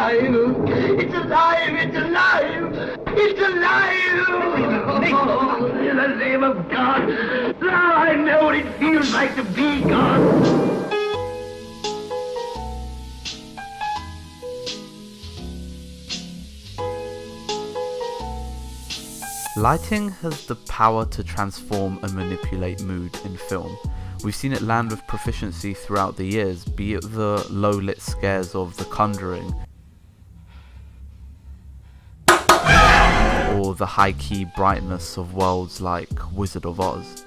alive! It's alive! It's alive! It's alive! Oh, in the name of God! Now I know what it feels like to be God! Lighting has the power to transform and manipulate mood in film. We've seen it land with proficiency throughout the years, be it the low-lit scares of The Conjuring, or the high-key brightness of worlds like Wizard of Oz.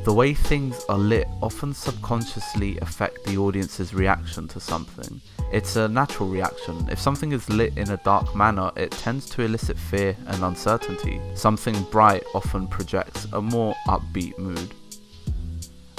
The way things are lit often subconsciously affect the audience's reaction to something. It's a natural reaction. If something is lit in a dark manner, it tends to elicit fear and uncertainty. Something bright often projects a more upbeat mood.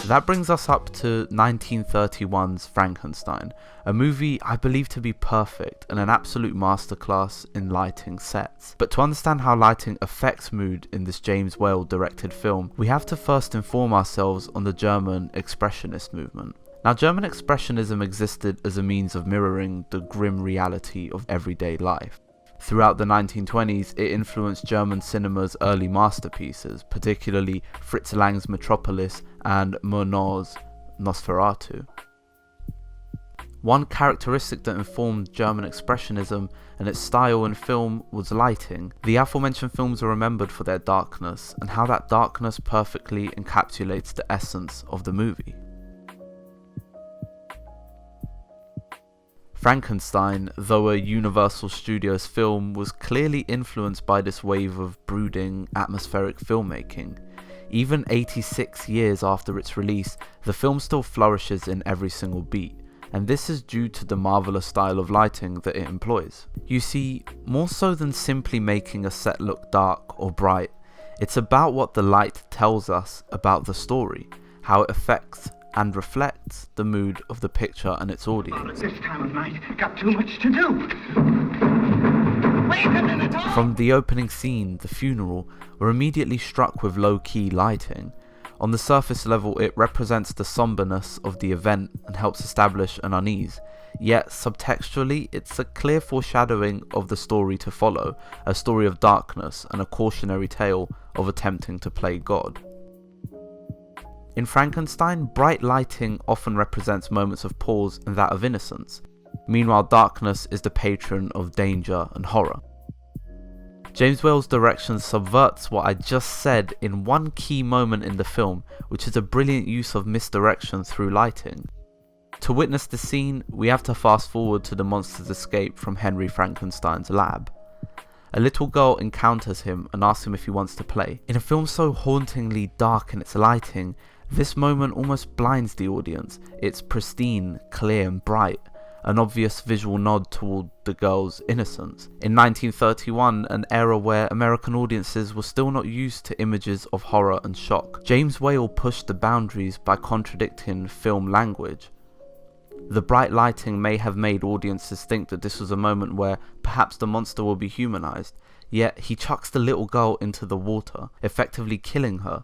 That brings us up to 1931's Frankenstein, a movie I believe to be perfect and an absolute masterclass in lighting sets. But to understand how lighting affects mood in this James Whale directed film, we have to first inform ourselves on the German Expressionist movement. Now, German Expressionism existed as a means of mirroring the grim reality of everyday life. Throughout the 1920s, it influenced German cinema's early masterpieces, particularly Fritz Lang's Metropolis and Murnau's Nosferatu. One characteristic that informed German Expressionism and its style in film was lighting. The aforementioned films are remembered for their darkness, and how that darkness perfectly encapsulates the essence of the movie. Frankenstein, though a Universal Studios film, was clearly influenced by this wave of brooding, atmospheric filmmaking. Even 86 years after its release, the film still flourishes in every single beat, and this is due to the marvellous style of lighting that it employs. You see, more so than simply making a set look dark or bright, it's about what the light tells us about the story, how it affects and reflects the mood of the picture and its audience. This time of night, got too much to do. Wait a minute! From the opening scene, the funeral, we're immediately struck with low-key lighting. On the surface level, it represents the somberness of the event and helps establish an unease. Yet, subtextually, it's a clear foreshadowing of the story to follow, a story of darkness and a cautionary tale of attempting to play God. In Frankenstein, bright lighting often represents moments of pause and that of innocence. Meanwhile, darkness is the patron of danger and horror. James Whale's direction subverts what I just said in one key moment in the film, which is a brilliant use of misdirection through lighting. To witness the scene, we have to fast forward to the monster's escape from Henry Frankenstein's lab. A little girl encounters him and asks him if he wants to play. In a film so hauntingly dark in its lighting, this moment almost blinds the audience. It's pristine, clear and bright, an obvious visual nod toward the girl's innocence. In 1931, an era where American audiences were still not used to images of horror and shock, James Whale pushed the boundaries by contradicting film language. The bright lighting may have made audiences think that this was a moment where perhaps the monster will be humanized, yet he chucks the little girl into the water, effectively killing her.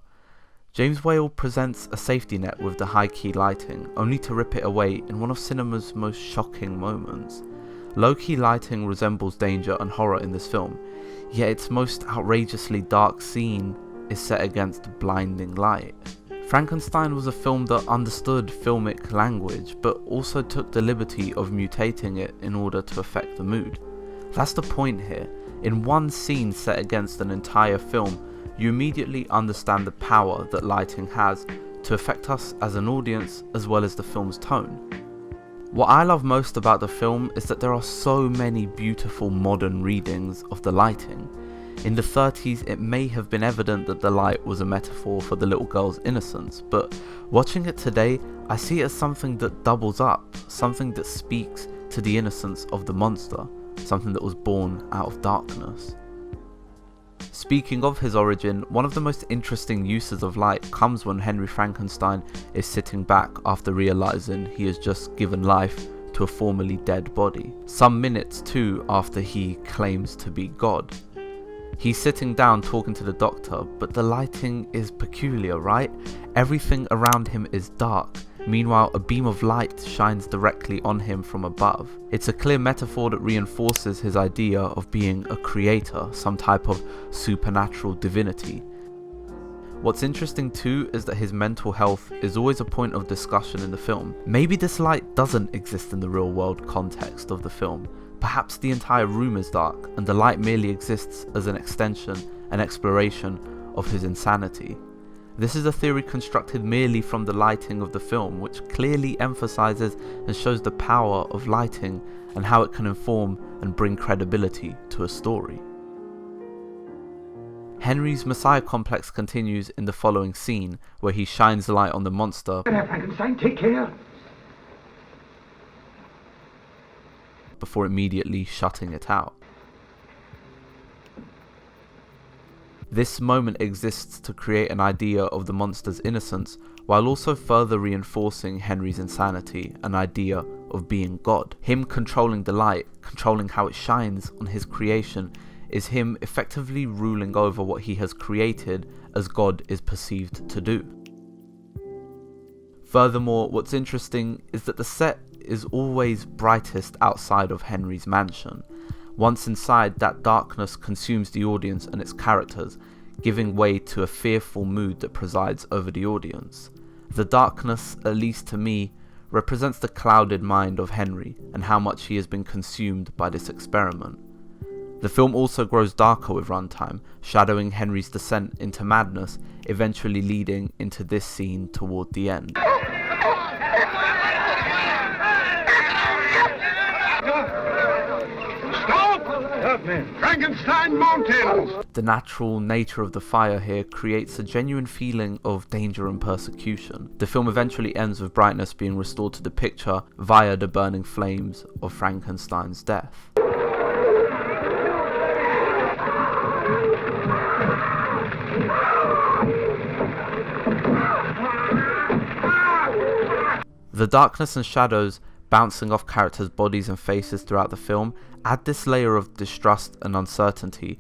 James Whale presents a safety net with the high-key lighting, only to rip it away in one of cinema's most shocking moments. Low-key lighting resembles danger and horror in this film, yet its most outrageously dark scene is set against blinding light. Frankenstein was a film that understood filmic language, but also took the liberty of mutating it in order to affect the mood. That's the point here. In one scene set against an entire film, you immediately understand the power that lighting has to affect us as an audience as well as the film's tone. What I love most about the film is that there are so many beautiful modern readings of the lighting. In the 30s, it may have been evident that the light was a metaphor for the little girl's innocence, but watching it today, I see it as something that doubles up, something that speaks to the innocence of the monster, something that was born out of darkness. Speaking of his origin, one of the most interesting uses of light comes when Henry Frankenstein is sitting back after realizing he has just given life to a formerly dead body, some minutes too after he claims to be God. He's sitting down talking to the doctor, but the lighting is peculiar, right? Everything around him is dark. Meanwhile, a beam of light shines directly on him from above. It's a clear metaphor that reinforces his idea of being a creator, some type of supernatural divinity. What's interesting too is that his mental health is always a point of discussion in the film. Maybe this light doesn't exist in the real world context of the film. Perhaps the entire room is dark and the light merely exists as an extension and exploration of his insanity. This is a theory constructed merely from the lighting of the film, which clearly emphasizes and shows the power of lighting and how it can inform and bring credibility to a story. Henry's Messiah complex continues in the following scene, where he shines light on the monster Frankenstein, take care. before immediately shutting it out. This moment exists to create an idea of the monster's innocence, while also further reinforcing Henry's insanity, an idea of being God. Him controlling the light, controlling how it shines on his creation, is him effectively ruling over what he has created as God is perceived to do. Furthermore, what's interesting is that the set is always brightest outside of Henry's mansion. Once inside, that darkness consumes the audience and its characters, giving way to a fearful mood that presides over the audience. The darkness, at least to me, represents the clouded mind of Henry and how much he has been consumed by this experiment. The film also grows darker with runtime, shadowing Henry's descent into madness, eventually leading into this scene toward the end. Frankenstein Mountain! The natural nature of the fire here creates a genuine feeling of danger and persecution. The film eventually ends with brightness being restored to the picture via the burning flames of Frankenstein's death. The darkness and shadows bouncing off characters' bodies and faces throughout the film add this layer of distrust and uncertainty.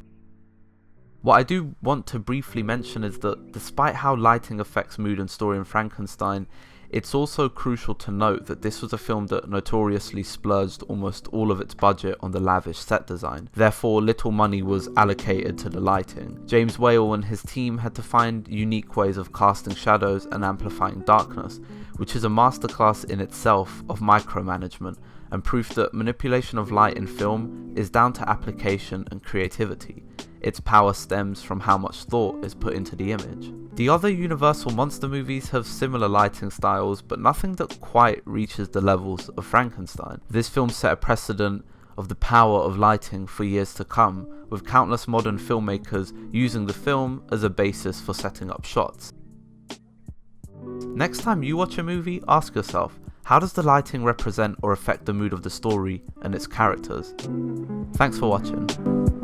What I do want to briefly mention is that despite how lighting affects mood and story in Frankenstein, it's also crucial to note that this was a film that notoriously splurged almost all of its budget on the lavish set design. Therefore, little money was allocated to the lighting. James Whale and his team had to find unique ways of casting shadows and amplifying darkness, which is a masterclass in itself of micromanagement and proof that manipulation of light in film is down to application and creativity. Its power stems from how much thought is put into the image. The other Universal monster movies have similar lighting styles, but nothing that quite reaches the levels of Frankenstein. This film set a precedent of the power of lighting for years to come, with countless modern filmmakers using the film as a basis for setting up shots. Next time you watch a movie, ask yourself, how does the lighting represent or affect the mood of the story and its characters? Thanks for watching.